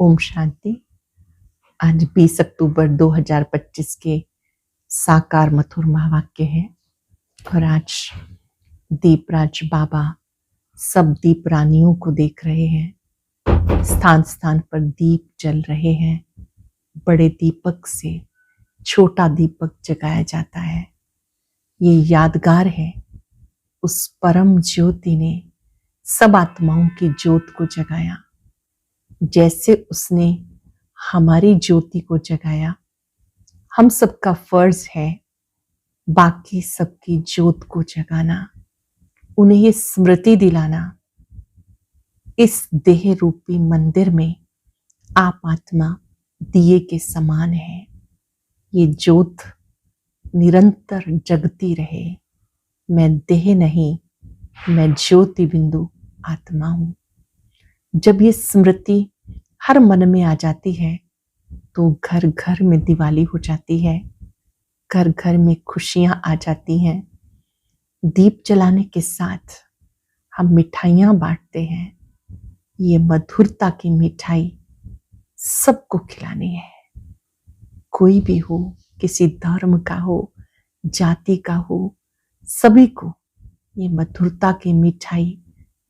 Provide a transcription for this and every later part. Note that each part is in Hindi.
ओम शांति। आज 20 अक्टूबर 2025 के साकार मधुर महावाक्य है और आज दीपराज बाबा सब दीप रानियों को देख रहे हैं। स्थान स्थान पर दीप जल रहे हैं। बड़े दीपक से छोटा दीपक जगाया जाता है। ये यादगार है, उस परम ज्योति ने सब आत्माओं की ज्योत को जगाया। जैसे उसने हमारी ज्योति को जगाया, हम सबका फर्ज है बाकी सबकी ज्योत को जगाना, उन्हें ये स्मृति दिलाना। इस देह रूपी मंदिर में आप आत्मा दिए के समान है। ये ज्योत निरंतर जगती रहे। मैं देह नहीं, मैं ज्योति बिंदु आत्मा हूं। जब ये स्मृति हर मन में आ जाती है तो घर घर में दिवाली हो जाती है, घर घर में खुशियां आ जाती हैं। दीप जलाने के साथ हम मिठाइयां बांटते हैं। ये मधुरता की मिठाई सबको खिलानी है। कोई भी हो, किसी धर्म का हो, जाति का हो, सभी को ये मधुरता की मिठाई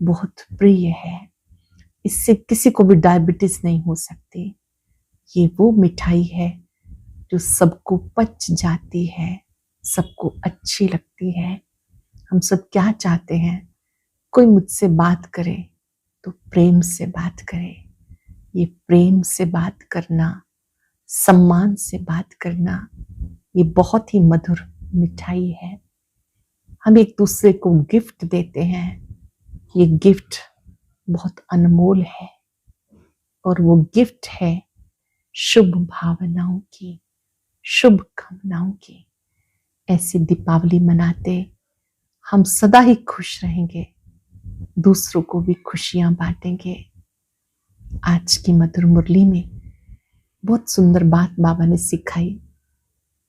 बहुत प्रिय है। इससे किसी को भी डायबिटीज नहीं हो सकती। ये वो मिठाई है जो सबको पच जाती है, सबको अच्छी लगती है। हम सब क्या चाहते हैं? कोई मुझसे बात करे तो प्रेम से बात करे। ये प्रेम से बात करना, सम्मान से बात करना, ये बहुत ही मधुर मिठाई है। हम एक दूसरे को गिफ्ट देते हैं। ये गिफ्ट बहुत अनमोल है और वो गिफ्ट है शुभ भावनाओं की, शुभ कामनाओं की। ऐसी दीपावली मनाते हम सदा ही खुश रहेंगे, दूसरों को भी खुशियां बांटेंगे। आज की मधुर मुरली में बहुत सुंदर बात बाबा ने सिखाई।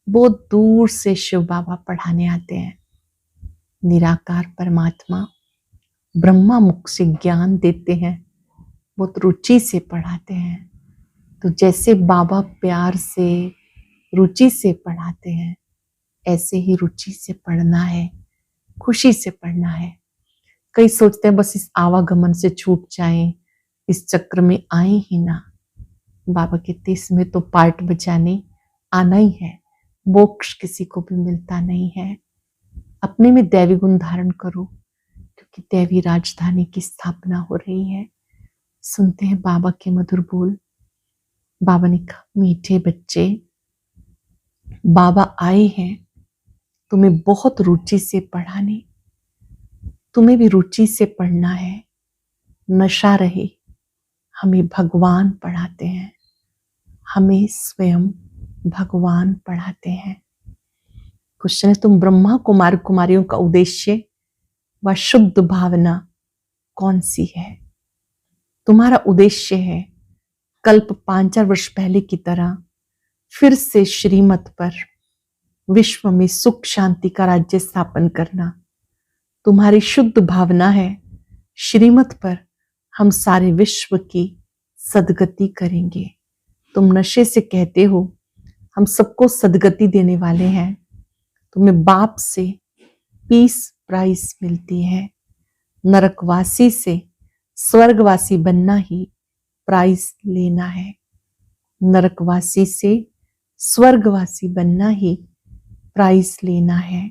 बहुत दूर से शिव बाबा पढ़ाने आते हैं। निराकार परमात्मा ब्रह्मा मुख से ज्ञान देते हैं, बहुत रुचि से पढ़ाते हैं। तो जैसे बाबा प्यार से, रुचि से पढ़ाते हैं, ऐसे ही रुचि से पढ़ना है, खुशी से पढ़ना है। कई सोचते हैं बस इस आवागमन से छूट जाएं, इस चक्र में आए ही ना। बाबा कहते इसमें तो पार्ट बजाने आना ही है। मोक्ष किसी को भी मिलता नहीं है। अपने में दैवी गुण धारण करो, क्योंकि दैवी राजधानी की स्थापना हो रही है। सुनते हैं बाबा के मधुर बोल। बाबा ने कहा, मीठे बच्चे, बाबा आए हैं तुम्हें बहुत रुचि से पढ़ाने। तुम्हें भी रुचि से पढ़ना है, नशा रहे। हमें भगवान पढ़ाते हैं, हमें स्वयं भगवान पढ़ाते हैं। क्वेश्चन है, तुम ब्रह्मा कुमार कुमारियों का उद्देश्य व शुद्ध भावना कौन सी है? तुम्हारा उद्देश्य है कल्प 5,000 वर्ष पहले की तरह फिर से श्रीमत पर विश्व में सुख शांति का राज्य स्थापन करना। तुम्हारी शुद्ध भावना है श्रीमत पर हम सारे विश्व की सदगति करेंगे। तुम नशे से कहते हो हम सबको सदगति देने वाले हैं। तुम्हें बाप से पीस प्राइस मिलती है। नरकवासी से स्वर्गवासी बनना ही प्राइस लेना है। नरकवासी से स्वर्गवासी बनना ही प्राइस लेना है।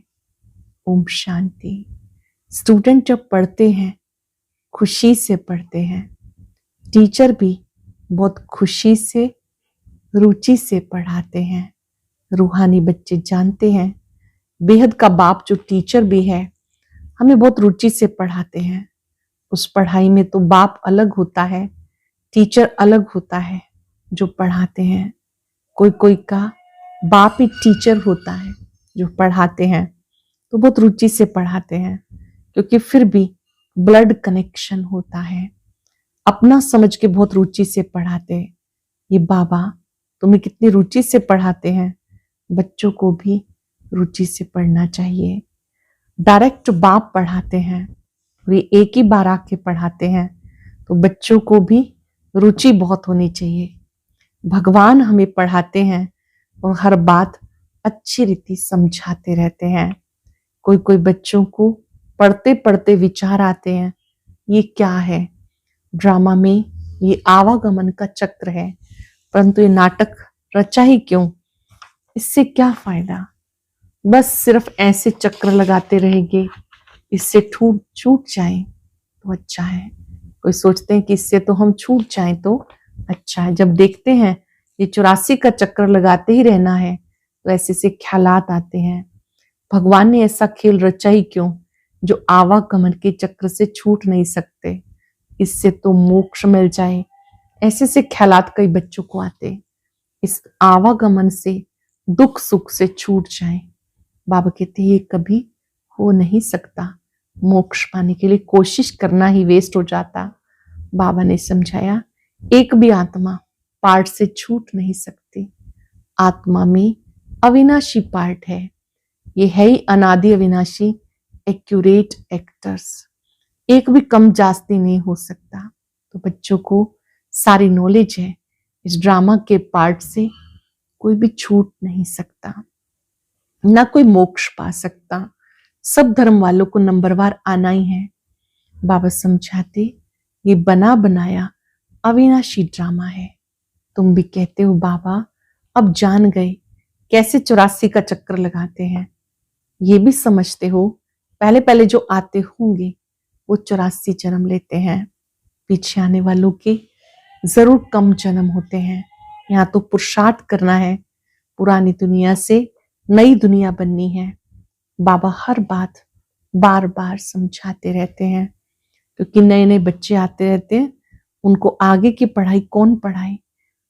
ओम शांति। स्टूडेंट जब पढ़ते हैं खुशी से पढ़ते हैं। टीचर भी बहुत खुशी से, रुचि से पढ़ाते हैं। रूहानी बच्चे जानते हैं बेहद का बाप जो टीचर भी है हमें बहुत रुचि से पढ़ाते हैं। उस पढ़ाई में तो बाप अलग होता है, टीचर अलग होता है जो पढ़ाते हैं। कोई कोई का बाप ही टीचर होता है जो पढ़ाते हैं, तो बहुत रुचि से पढ़ाते हैं, क्योंकि फिर भी ब्लड कनेक्शन होता है। अपना समझ के बहुत रुचि से पढ़ाते हैं। ये बाबा तुम्हें कितनी रुचि से पढ़ाते हैं। बच्चों को भी रुचि से पढ़ना चाहिए। डायरेक्ट बाप पढ़ाते हैं, वे एक ही बार आके पढ़ाते हैं, तो बच्चों को भी रुचि बहुत होनी चाहिए। भगवान हमें पढ़ाते हैं और हर बात अच्छी रीति समझाते रहते हैं। कोई कोई बच्चों को पढ़ते पढ़ते विचार आते हैं, ये क्या है? ड्रामा में ये आवागमन का चक्र है, परंतु ये नाटक रचा ही क्यों? इससे क्या फायदा? बस सिर्फ ऐसे चक्र लगाते रहेंगे, इससे छूट जाए तो अच्छा है। कोई सोचते हैं कि इससे तो हम छूट जाए तो अच्छा है। जब देखते हैं ये 84 का चक्र लगाते ही रहना है, तो ऐसे से ख्यालात आते हैं, भगवान ने ऐसा खेल रचा ही क्यों जो आवागमन के चक्र से छूट नहीं सकते? इससे तो मोक्ष मिल जाए, ऐसे से ख्यालात कई बच्चों को आते। इस आवागमन से दुख सुख से छूट जाए। बाबा कहते ये कभी हो नहीं सकता। मोक्ष पाने के लिए कोशिश करना ही वेस्ट हो जाता। बाबा ने समझाया, एक भी आत्मा पार्ट से छूट नहीं सकती। आत्मा में अविनाशी पार्ट है, ये है ही अनादि अविनाशी एक्यूरेट एक्टर्स। एक भी कम जास्ती नहीं हो सकता। तो बच्चों को सारी नॉलेज है, इस ड्रामा के पार्ट से कोई भी छूट नहीं सकता, ना कोई मोक्ष पा सकता। सब धर्म वालों को नंबरवार आना ही है। बाबा समझाते, ये बना बनाया अविनाशी ड्रामा है। तुम भी कहते हो बाबा अब जान गए कैसे 84 का चक्कर लगाते हैं। ये भी समझते हो पहले पहले जो आते होंगे वो 84 जन्म लेते हैं, पीछे आने वालों के जरूर कम जन्म होते हैं। यहाँ तो पुरुषार्थ करना है, पुरानी दुनिया से नई दुनिया बननी है। बाबा हर बात बार बार समझाते रहते हैं, क्योंकि नए नए बच्चे आते रहते हैं, उनको आगे की पढ़ाई कौन पढ़ाए।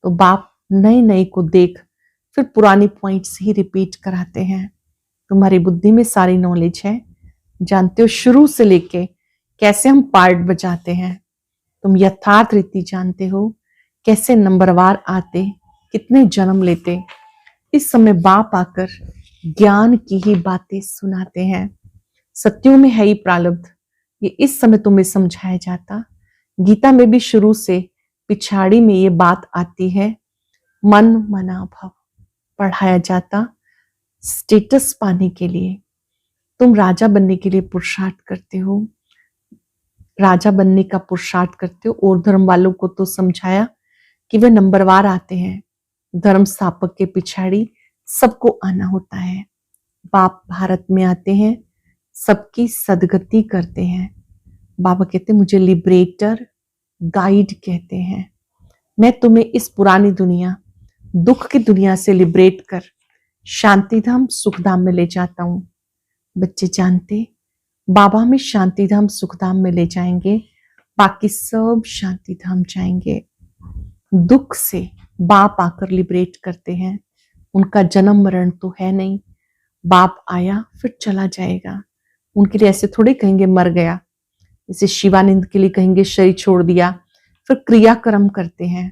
तो बाप नए नए को देख फिर पुरानी पॉइंट्स ही रिपीट कराते हैं। तुम्हारी बुद्धि में सारी नॉलेज है, जानते हो शुरू से लेके कैसे हम पार्ट बजाते हैं। तुम यथार्थ रीति जानते हो कैसे नंबरवार आते, कितने जन्म लेते। इस समय बाप आकर ज्ञान की ही बातें सुनाते हैं। सत्यों में है ही प्रारब्ध, ये इस समय तुम्हें समझाया जाता। गीता में भी शुरू से पिछाड़ी में ये बात आती है, मन मना भव पढ़ाया जाता। स्टेटस पाने के लिए तुम राजा बनने के लिए पुरुषार्थ करते हो, राजा बनने का पुरुषार्थ करते हो। और धर्म वालों को तो समझाया कि वे नंबरवार आते हैं, धर्म स्थापक के पिछाड़ी सबको आना होता है। बाप भारत में आते हैं, सबकी सदगति करते हैं। बाबा कहते मुझे लिबरेटर गाइड कहते हैं। मैं तुम्हें इस पुरानी दुनिया दुख की दुनिया से लिबरेट कर शांति धाम सुख धाम में ले जाता हूं। बच्चे जानते बाबा हमें शांति धाम सुख धाम में ले जाएंगे, बाकी सब शांति धाम जाएंगे। दुख से बाप आकर लिबरेट करते हैं। उनका जन्म मरण तो है नहीं, बाप आया फिर चला जाएगा। उनके लिए ऐसे थोड़े कहेंगे मर गया, जैसे शिवानंद के लिए कहेंगे शरीर छोड़ दिया, फिर क्रियाक्रम करते हैं।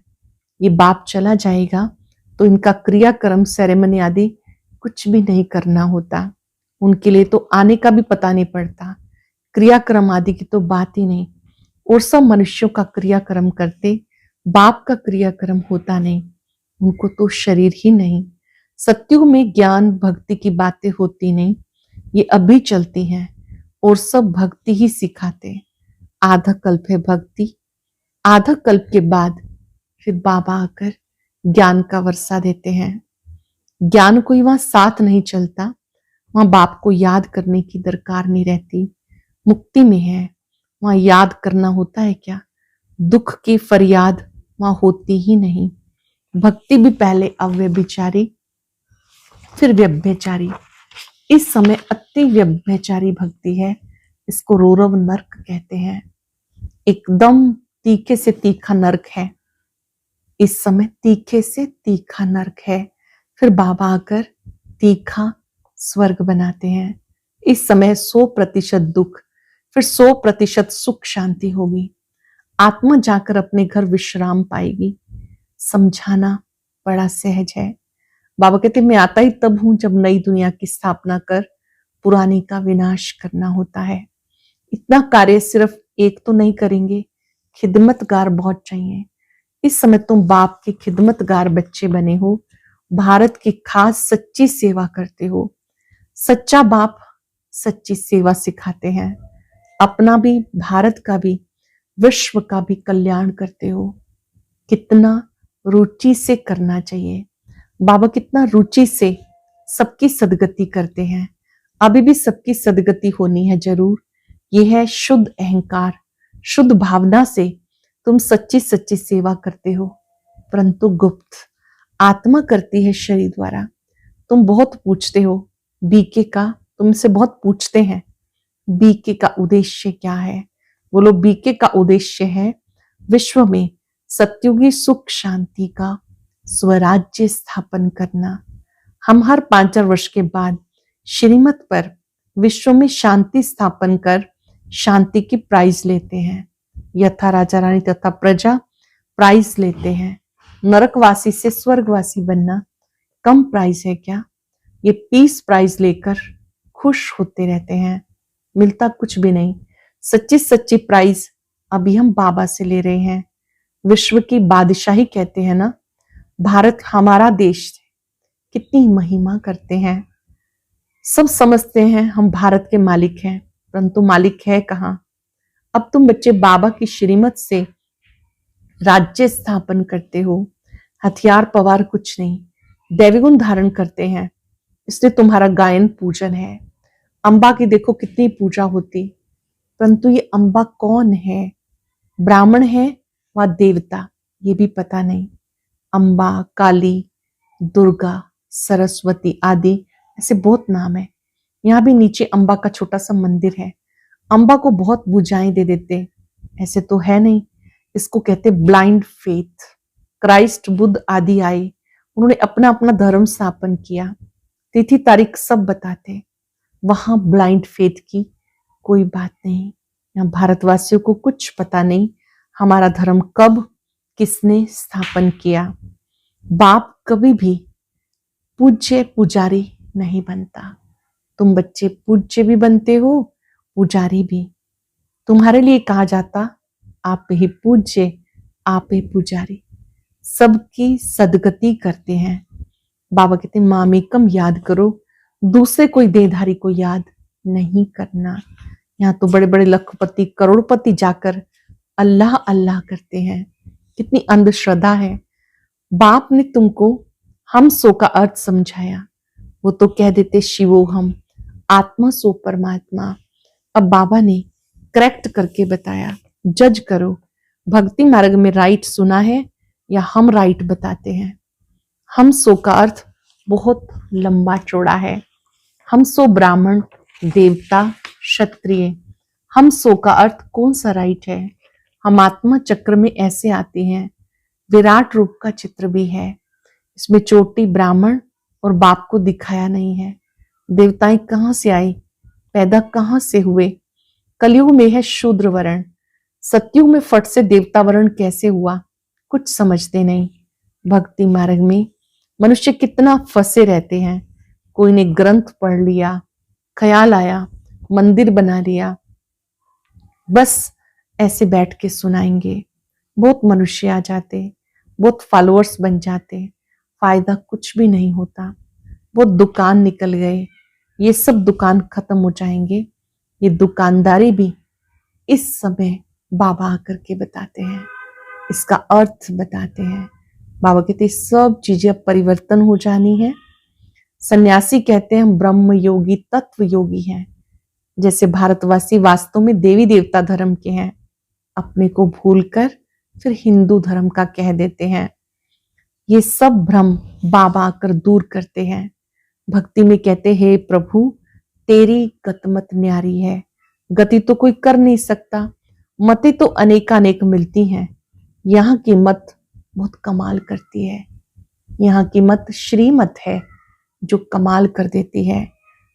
ये बाप चला जाएगा तो इनका क्रियाक्रम सेरेमनी आदि कुछ भी नहीं करना होता। उनके लिए तो आने का भी पता नहीं पड़ता, क्रियाक्रम आदि की तो बात ही नहीं। और सब मनुष्यों का क्रियाक्रम करते, बाप का क्रियाक्रम होता नहीं। उनको तो शरीर ही नहीं। सत्युग में ज्ञान भक्ति की बातें होती नहीं, ये अभी चलती हैं और सब भक्ति ही सिखाते। आधा कल्प है भक्ति, आधा कल्प के बाद फिर बाबा आकर ज्ञान का वर्षा देते हैं। ज्ञान कोई वहां साथ नहीं चलता, वहां बाप को याद करने की दरकार नहीं रहती। मुक्ति में है, वहां याद करना होता है क्या? दुख की फरियाद वहां होती ही नहीं। भक्ति भी पहले अव्यभिचारी फिर व्यभिचारी। इस समय अति व्यभिचारी भक्ति है, इसको रोरव नर्क कहते हैं। एकदम तीखे से तीखा नर्क है। इस समय तीखे से तीखा नर्क है, फिर बाबा आकर तीखा स्वर्ग बनाते हैं। इस समय 100% दुख, फिर 100% सुख शांति होगी। आत्मा जाकर अपने घर विश्राम पाएगी। समझाना बड़ा सहज है। बाबा कहते मैं आता ही तब हूं जब नई दुनिया की स्थापना कर पुरानी का विनाश करना होता है। इतना कार्य सिर्फ एक तो नहीं करेंगे, खिदमतगार बहुत चाहिए। इस समय तुम बाप के खिदमतगार बच्चे बने हो, भारत की खास सच्ची सेवा करते हो। सच्चा बाप सच्ची सेवा सिखाते हैं, अपना भी, भारत का भी, विश्व का भी कल्याण करते हो। कितना रुचि से करना चाहिए। बाबा कितना रुचि से सबकी सदगति करते हैं। अभी भी सबकी सदगति होनी है जरूर। यह है शुद्ध अहंकार, शुद्ध भावना से तुम सच्ची सच्ची सेवा करते हो, परंतु गुप्त आत्मा करती है शरीर द्वारा। तुम बहुत पूछते हो बीके का, तुमसे बहुत पूछते हैं बीके का उद्देश्य क्या है। बोलो बीके का उद्देश्य है विश्व में सत्युगी सुख शांति का स्वराज्य स्थापन करना। हम हर 5 वर्ष के बाद श्रीमत पर विश्व में शांति स्थापन कर शांति की प्राइज लेते हैं। यथा राजा रानी तथा प्रजा प्राइज लेते हैं। नरकवासी से स्वर्गवासी बनना कम प्राइज है क्या? ये पीस प्राइज लेकर खुश होते रहते हैं, मिलता कुछ भी नहीं। सच्ची सच्ची प्राइज अभी हम बाबा से ले रहे हैं। विश्व की बादशाही कहते हैं ना, भारत हमारा देश, कितनी महिमा करते हैं। सब समझते हैं हम भारत के मालिक हैं, परंतु मालिक है कहाँ? अब तुम बच्चे बाबा की श्रीमत से राज्य स्थापन करते हो। हथियार पवार कुछ नहीं, दैवी गुण धारण करते हैं, इसलिए तुम्हारा गायन पूजन है। अंबा की देखो कितनी पूजा होती, परंतु ये अंबा कौन है? ब्राह्मण है व देवता, ये भी पता नहीं। अंबा, काली, दुर्गा, सरस्वती आदि ऐसे बहुत नाम है। यहाँ भी नीचे अंबा का छोटा सा मंदिर है। अंबा को बहुत बुझाएं दे देते, ऐसे तो है नहीं। इसको कहते ब्लाइंड फेथ। क्राइस्ट, बुद्ध आदि आए, उन्होंने अपना अपना धर्म स्थापन किया, तिथि तारीख सब बताते। वहां ब्लाइंड फेथ की कोई बात नहीं। यहाँ भारतवासियों को कुछ पता नहीं हमारा धर्म कब किसने स्थापन किया। बाप कभी भी पूज्य पुजारी नहीं बनता। तुम बच्चे पूज्य भी बनते हो, पुजारी भी। तुम्हारे लिए कहा जाता आप ही पूज्य, आप ही पुजारी। सबकी सदगति करते हैं। बाबा कहते हैं मामेकम याद करो, दूसरे कोई देहधारी को याद नहीं करना। यहाँ तो बड़े बड़े लखपति करोड़पति जाकर अल्लाह अल्लाह करते हैं। कितनी अंधश्रद्धा है। बाप ने तुमको हम सो का अर्थ समझाया, वो तो कह देते शिवो हम, आत्मा सो परमात्मा। अब बाबा ने करेक्ट करके बताया, जज करो भक्ति मार्ग में राइट सुना है या हम राइट बताते हैं। हम सो का अर्थ बहुत लंबा चौड़ा है। हम सो ब्राह्मण, देवता, क्षत्रिय। हम सो का अर्थ कौन सा राइट है? हम आत्मा चक्र में ऐसे आते हैं। विराट रूप का चित्र भी है, इसमें चोटी ब्राह्मण और बाप को दिखाया नहीं है। देवताएं कहाँ से आई, पैदा कहाँ से हुए? कलयुग में है शूद्र वर्ण, सतयुग में फट से देवता वर्ण कैसे हुआ? कुछ समझते नहीं। भक्ति मार्ग में मनुष्य कितना फंसे रहते हैं। कोई ने ग्रंथ पढ़ लिया, ख्याल आया, मंदिर बना लिया, बस ऐसे बैठ के सुनाएंगे। बहुत मनुष्य आ जाते, बहुत फॉलोअर्स बन जाते, फायदा कुछ भी नहीं होता। बहुत दुकान निकल गए, ये सब दुकान खत्म हो जाएंगे। ये दुकानदारी भी इस समय बाबा आकर के बताते हैं, इसका अर्थ बताते हैं। बाबा कहते हैं सब चीजें अब परिवर्तन हो जानी है। सन्यासी कहते हैं हम ब्रह्म योगी, तत्व योगी हैं। जैसे भारतवासी वास्तव में देवी देवता धर्म के हैं, अपने को भूलकर फिर हिंदू धर्म का कह देते हैं। ये सब भ्रम बाबा आकर दूर करते हैं। भक्ति में कहते हैं प्रभु तेरी गतमत न्यारी है। गति तो कोई कर नहीं सकता, मतें तो अनेकानेक मिलती हैं, यहाँ की मत बहुत कमाल करती है। यहाँ की मत श्रीमत है जो कमाल कर देती है,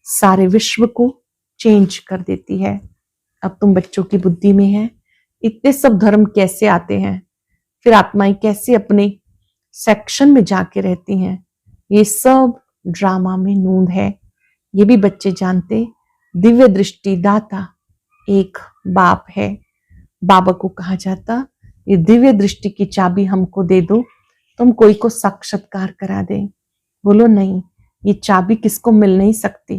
सारे विश्व को चेंज कर देती है। अब तुम बच्चों की बुद्धि में है इतने सब धर्म कैसे आते हैं, फिर आत्माएं कैसे अपने सेक्शन में जाके रहती हैं। ये सब ड्रामा में नूंद है। ये भी बच्चे जानते, दिव्य दृष्टि दाता एक बाप है। बाबा को कहा जाता ये दिव्य दृष्टि की चाबी हमको दे दो, तुम कोई को साक्षात्कार करा दे। बोलो नहीं, ये चाबी किसको मिल नहीं सकती।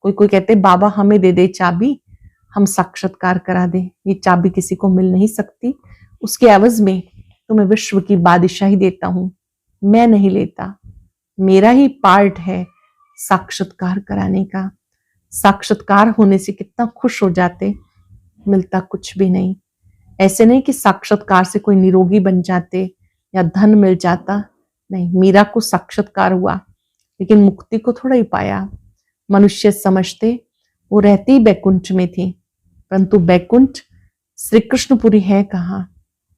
कोई कोई कहते बाबा हमें दे दे चाबी, हम साक्षात्कार करा दे। ये चाबी किसी को मिल नहीं सकती। उसके एवज में तुम्हें विश्व की बादशाही देता हूं। मैं नहीं लेता, मेरा ही पार्ट है साक्षात्कार कराने का। साक्षात्कार होने से कितना खुश हो जाते, मिलता कुछ भी नहीं। ऐसे नहीं कि साक्षात्कार से कोई निरोगी बन जाते या धन मिल जाता। नहीं, मीरा को साक्षात्कार हुआ लेकिन मुक्ति को थोड़ा ही पाया। मनुष्य समझते वो रहती ही बैकुंठ में थी, परंतु बैकुंठ श्री कृष्णपुरी है कहाँ।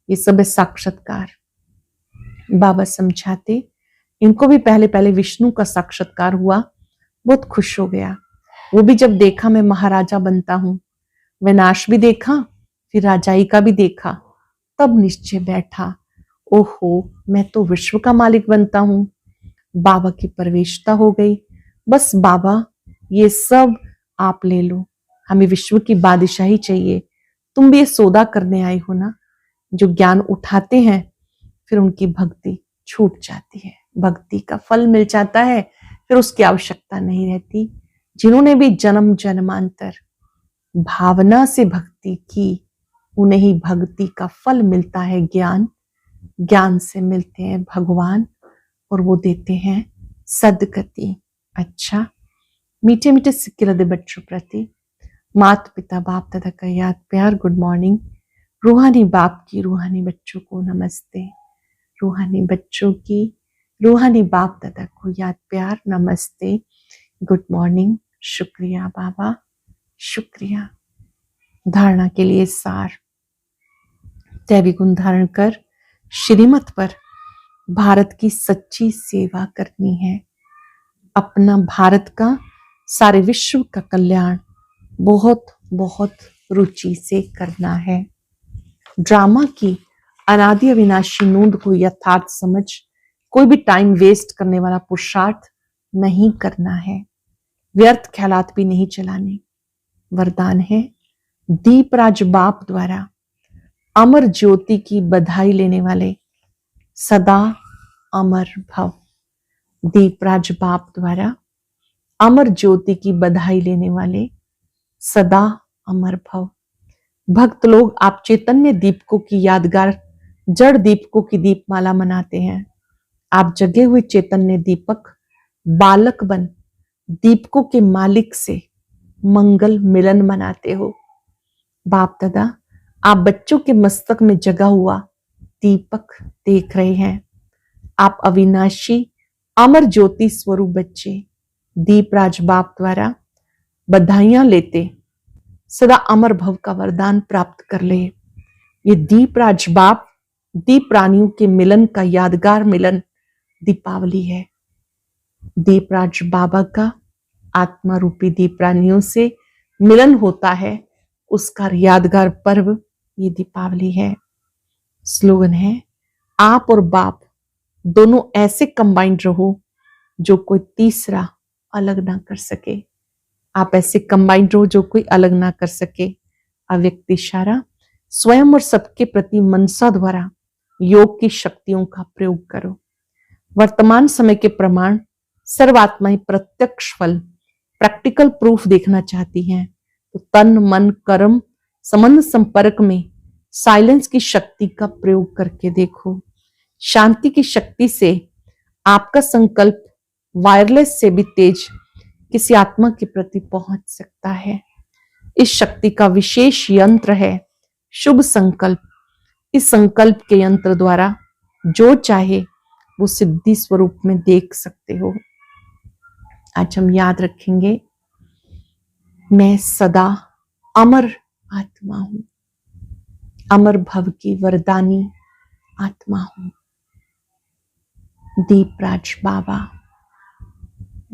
ये सब है साक्षात्कार। बाबा समझाते, इनको भी पहले पहले विष्णु का साक्षात्कार हुआ, बहुत खुश हो गया। वो भी जब देखा मैं महाराजा बनता हूं, विनाश भी देखा फिर राजाई का भी देखा, तब निश्चय बैठा, ओहो मैं तो विश्व का मालिक बनता हूं। बाबा की प्रवेशता हो गई। बस बाबा ये सब आप ले लो, हमें विश्व की बादशाही चाहिए। तुम भी ये सौदा करने आई हो ना। जो ज्ञान उठाते हैं फिर उनकी भक्ति छूट जाती है, भक्ति का फल मिल जाता है, फिर उसकी आवश्यकता नहीं रहती। जिन्होंने भी जन्म जन्मांतर भावना से भक्ति की, उन्हें ही भक्ति का फल मिलता है ज्ञान। ज्ञान से मिलते हैं भगवान और वो देते हैं सदगति। अच्छा, मीठे मीठे सिक्के लदे बच्चों प्रति माता पिता बाप दादा का याद प्यार गुड मॉर्निंग। रूहानी बाप की रूहानी बच्चों को नमस्ते। रूहानी बच्चों की रूहानी बाप दादा को याद प्यार नमस्ते, गुड मॉर्निंग। शुक्रिया बाबा, शुक्रिया। धारणा के लिए सार, दैवी गुण धारण कर श्रीमत पर भारत की सच्ची सेवा करनी है। अपना भारत का, सारे विश्व का कल्याण बहुत बहुत रुचि से करना है। ड्रामा की अनादि अविनाशी नूंद को यथार्थ समझ कोई भी टाइम वेस्ट करने वाला पुरुषार्थ नहीं करना है। व्यर्थ ख्यालात भी नहीं चलाने। वरदान है दीपराज बाप द्वारा अमर ज्योति की बधाई लेने वाले सदा अमर भव। दीपराज बाप द्वारा अमर ज्योति की बधाई लेने वाले सदा अमर भव। भक्त लोग आप चैतन्य दीपकों की यादगार जड़ दीपकों की दीपमाला मनाते हैं। आप जगे हुए चैतन्य दीपक बालक बन दीपकों के मालिक से मंगल मिलन मनाते हो। बाप दादा आप बच्चों के मस्तक में जगा हुआ दीपक देख रहे हैं। आप अविनाशी अमर ज्योति स्वरूप बच्चे दीपराज बाप द्वारा बधाइयां लेते सदा अमर भव का वरदान प्राप्त कर ले। ये दीपराज बाप दीप प्राणियों के मिलन का यादगार मिलन दीपावली है। दीपराज बाबा का आत्मा रूपी दीप प्राणियों से मिलन होता है, उसका यादगार पर्व ये दीपावली है। स्लोगन है आप और बाप दोनों ऐसे कंबाइंड रहो जो कोई तीसरा अलग ना कर सके। आप ऐसे कंबाइंड रहो जो कोई अलग ना कर सके। अव्यक्त इशारा स्वयं और सबके प्रति मनसा द्वारा योग की शक्तियों का प्रयोग करो। वर्तमान समय के प्रमाण सर्वात्माएं प्रत्यक्ष फल प्रैक्टिकल प्रूफ देखना चाहती हैं, तो तन मन कर्म संबंध संपर्क में साइलेंस की शक्ति का प्रयोग करके देखो। शांति की शक्ति से आपका संकल्प वायरलेस से भी तेज किसी आत्मा के प्रति पहुंच सकता है। इस शक्ति का विशेष यंत्र है शुभ संकल्प। इस संकल्प के यंत्र द्वारा जो चाहे वो सिद्धि स्वरूप में देख सकते हो। आज हम याद रखेंगे, मैं सदा अमर आत्मा हूं, अमर भव की वरदानी आत्मा हूं। दीपराज बाबा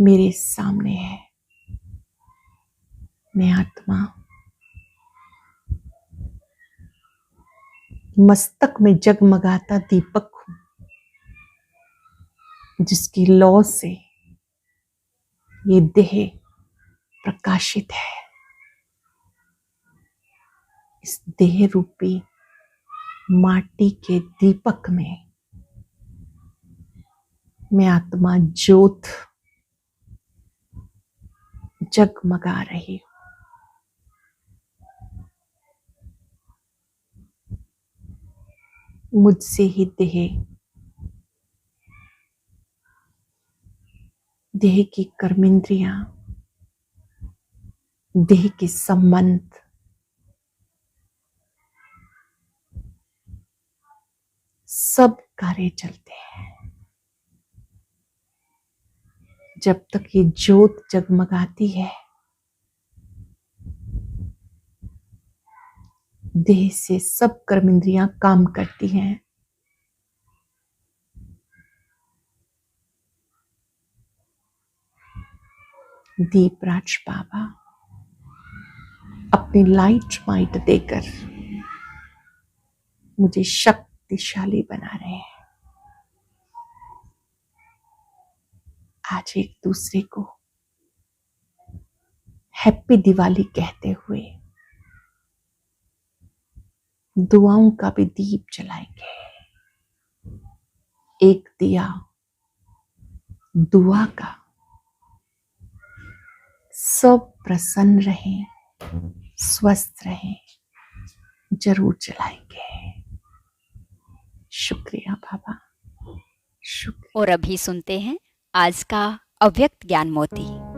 मेरे सामने है। मैं आत्मा मस्तक में जगमगाता दीपक हूं, जिसकी लौ से ये देह प्रकाशित है। इस देह रूपी माटी के दीपक में मैं आत्मा ज्योत जगमगा रही हूं। मुझसे ही देह की कर्मेंद्रियां, देह के संबंध सब कार्य चलते हैं। जब तक ये ज्योत जगमगाती है, देह से सब कर्मेंद्रियां काम करती हैं। दीपराज बाबा अपनी लाइट माइट देकर मुझे शक्तिशाली बना रहे हैं। आज एक दूसरे को हैप्पी दिवाली कहते हुए दुआओं का भी दीप जलाएंगे। एक दिया दुआ का, सब प्रसन्न रहें, स्वस्थ रहें, जरूर जलाएंगे। शुक्रिया बाबा, शुक्रिया। और अभी सुनते हैं आज का अव्यक्त ज्ञान मोती।